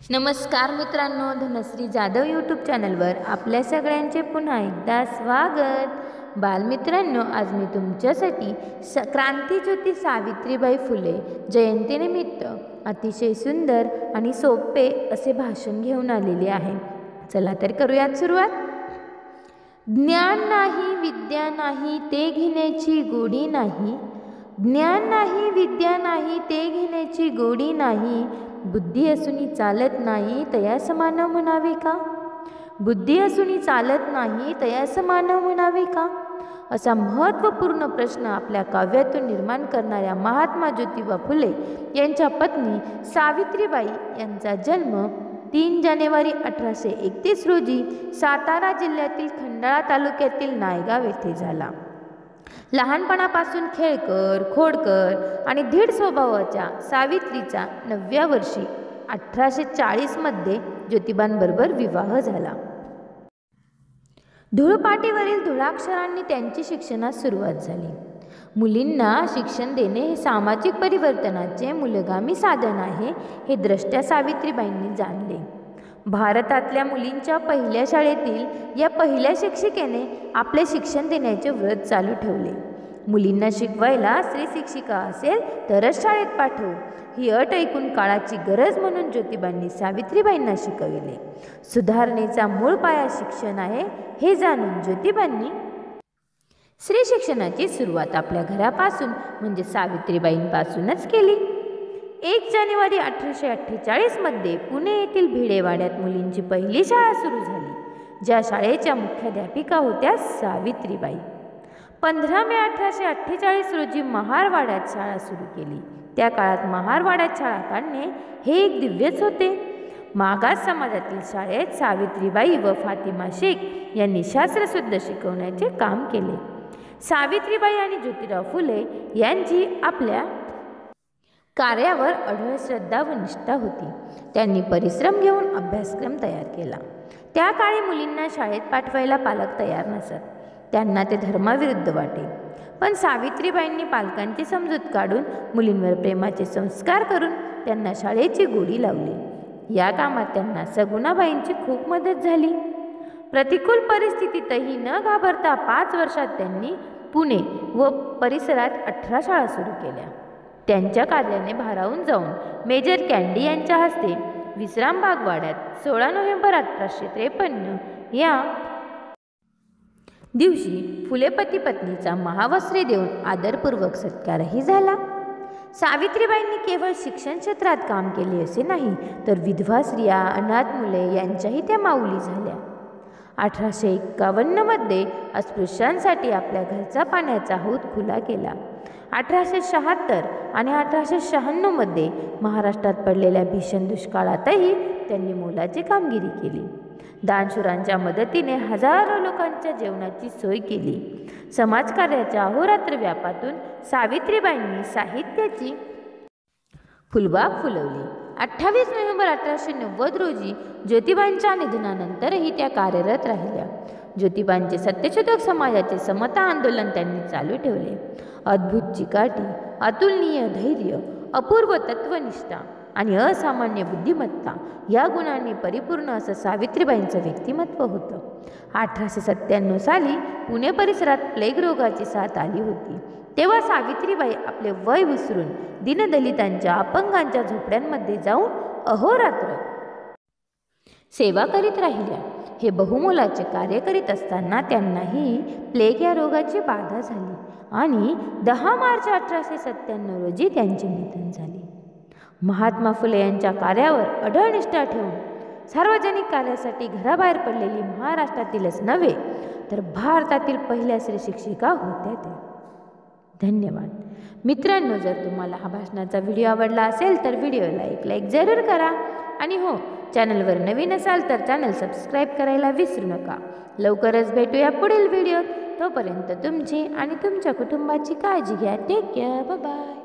नमस्कार मित्रांनो, धनश्री जाधव यूट्यूब चॅनलवर आपल्या सगळ्यांचे पुन्हा एकदा स्वागत। बालमित्रांनो, आज मी तुमच्यासाठी क्रांतीज्योती सावित्रीबाई फुले जयंतीनिमित्त अतिशय सुंदर आणि सोपे असे भाषण घेऊन आलेले आहे। चला तर करूयात सुरुवात। ज्ञान नाही विद्या नाही ते घेण्याची गोडी नाही, ज्ञान नाही विद्या नाही ते घेण्याची गोडी नाही, बुद्धी असूनी चालत नाही तयास मानव म्हणावे का, बुद्धी असूनी चालत नाही तयास मानव म्हणावे का, असा महत्त्वपूर्ण प्रश्न आपल्या काव्यातून निर्माण करणाऱ्या महात्मा ज्योतिबा फुले यांच्या पत्नी सावित्रीबाई यांचा जन्म 3 जानेवारी 1831 रोजी सातारा जिल्ह्यातील खंडाळा तालुक्यातील नायगाव येथे झाला। लहानपणापासून खेळकर, खोडकर आणि धीड स्वभावाच्या सावित्रीचा 9व्या वर्षी 1840 मध्ये ज्योतिबांबरोबर विवाह झाला। धूळपाटीवरील धुळाक्षरांनी त्यांची शिक्षणास सुरुवात झाली। मुलींना शिक्षण देणे हे सामाजिक परिवर्तनाचे मूलगामी साधन आहे हे द्रष्ट्या सावित्रीबाईंनी जाणले। भारतातल्या मुलींच्या पहिल्या शाळेतील या पहिल्या शिक्षिकेने आपले शिक्षण देण्याचे व्रत चालू ठेवले। मुलींना शिकवायला स्त्री शिक्षिका असेल तरच शाळेत पाठवू ही अट ऐकून काळाची गरज म्हणून ज्योतिबांनी सावित्रीबाईंना शिकविले। सुधारणेचा मूळ पाया शिक्षण आहे हे जाणून ज्योतिबांनी स्त्री शिक्षणाची सुरुवात आपल्या घरापासून म्हणजे सावित्रीबाईंपासूनच केली। 1 जानेवारी 1848 मध्ये पुणे येथील भिडेवाड्यात मुलींची पहिली शाळा सुरू झाली, ज्या शाळेच्या मुख्याध्यापिका होत्या सावित्रीबाई। 15 मे 1848 रोजी महारवाड्यात शाळा सुरू केली। त्या काळात महारवाड्यात शाळा काढणे हे एक दिव्यच होते। मागास समाजातील शाळेत सावित्रीबाई व फातिमा शेख यांनी शास्त्रशुद्ध शिकवण्याचे काम केले। सावित्रीबाई आणि ज्योतिराव फुले यांची आपल्या कार्यावर अढळ श्रद्धा व निष्ठा होती। त्यांनी परिश्रम घेऊन अभ्यासक्रम तयार केला। त्या काळी मुलींना शाळेत पाठवायला पालक तयार नसत, त्यांना ते धर्माविरुद्ध वाटे। पण सावित्रीबाईंनी पालकांची समजूत काढून मुलींवर प्रेमाचे संस्कार करून त्यांना शाळेची गोडी लावली। या कामात त्यांना सगुणाबाईंची खूप मदत झाली। प्रतिकूल परिस्थितीतही न घाबरता 5 वर्षात त्यांनी पुणे व परिसरात 18 शाळा सुरू केल्या। त्यांच्या कार्याने भारावून जाऊन मेजर कँडी यांच्या हस्ते विश्रामबाग वाड्यात 16 नोव्हेंबर 1853 या दिवशी फुले पती पत्नीचा महावस्त्रे देऊन आदरपूर्वक सत्कारही झाला। सावित्रीबाईंनी केवळ शिक्षण क्षेत्रात काम केले असे नाही, तर विधवा स्त्रिया, अनाथ मुले यांच्याही त्या माऊली झाल्या। 1851 मध्ये अस्पृश्यांसाठी आपल्या घरचा पाण्याचा हौद खुला केला। 1876 आणि 1896 मध्ये महाराष्ट्रात पडलेल्या भीषण दुष्काळातही त्यांनी मोलाची कामगिरी केली। दानशूरांच्या मदतीने हजारो लोकांच्या जेवणाची सोय केली। समाजकार्याच्या अहोरात्र व्यापातून सावित्रीबाईंनी साहित्याची फुलबाग फुलवली। 28 नोव्हेंबर 1890 रोजी ज्योतिबांच्या निधनानंतरही त्या कार्यरत राहिल्या। ज्योतिबांचे सत्यशोधक समाजाचे समता आंदोलन त्यांनी चालू ठेवले। अद्भुत चिकाटी, अतुलनीय धैर्य, अपूर्व तत्वनिष्ठा आणि असामान्य बुद्धिमत्ता या गुणांनी परिपूर्ण असं सावित्रीबाईंचं व्यक्तिमत्व होतं। 1897 साली पुणे परिसरात प्लेग रोगाची साथ आली होती। तेव्हा सावित्रीबाई आपले वय विसरून दीनदलितांच्या, अपंगांच्या झोपड्यांमध्ये जाऊन अहोरात्र सेवा करीत राहिल्या। हे बहुमोलाचे कार्य करीत असताना त्यांनाही प्लेग या रोगाची बाधा झाली आणि 10 मार्च 1897 रोजी त्यांचे निधन झाले। महात्मा फुले यांच्या कार्यावर अढळ निष्ठा ठेवून सार्वजनिक कार्यासाठी घराबाहेर पडलेली महाराष्ट्रातीलच नव्हे तर भारतातील पहिल्या स्त्री शिक्षिका होत्या त्या। धन्यवाद मित्रांनो, जर तुम्हाला हा भाषणाचा व्हिडिओ आवडला असेल तर व्हिडिओला एक लाईक जरूर करा आणि हो, चॅनलवर नवीन असाल तर चॅनल सबस्क्राईब करायला विसरू नका। लवकरच भेटूया पुढील व्हिडिओत। तोपर्यंत तुमची आणि तुमच्या कुटुंबाची काळजी घ्या। Take care, bye bye.